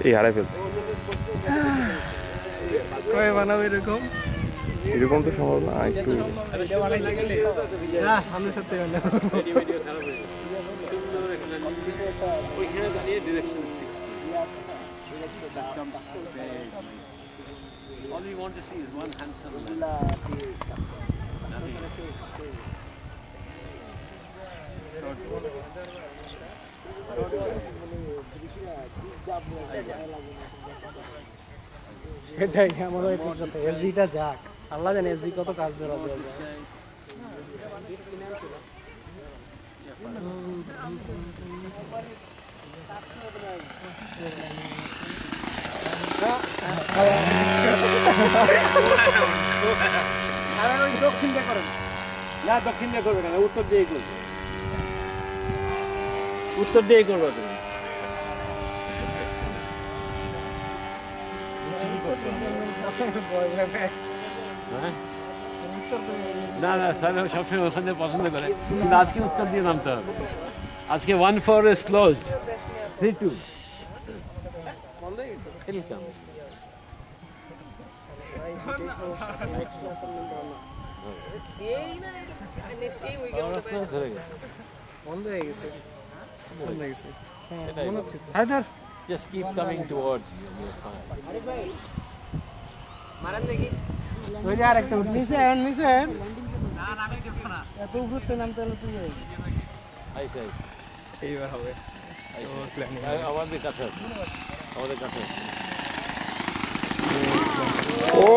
এই হারাই ফেলছে। কবে বানাবো এরকম? এরকম তো সম্ভব না, একটু আমি সত্যি বানাবো। All we want to see is one handsome man. Nothing else. সেটাই আমারও একটু কথা, এসবিটা যাক, আল্লাহ জানে এসবি কত কাজ বেরোবে। দক্ষিণ দিয়ে করেন না, দক্ষিণ দিয়ে করবে না, উত্তর দিয়ে করবে, উত্তর দিয়ে করবে তুমি। না না, স্যার সবসময় ওখানে পছন্দ করে, কিন্তু আজকে উত্তর দিয়ে নামতে হবে। আজকে 1-4 is closed. 3-2. It'll come. Just keep coming towards you and you're fine. ওই যে আরেকটা নিচে নিচে এত উপরে নামতে হলে তুই আইসে আইসে এইবার হবে। আমাদের কাছে আছে, আমাদের কাছে আছে। ও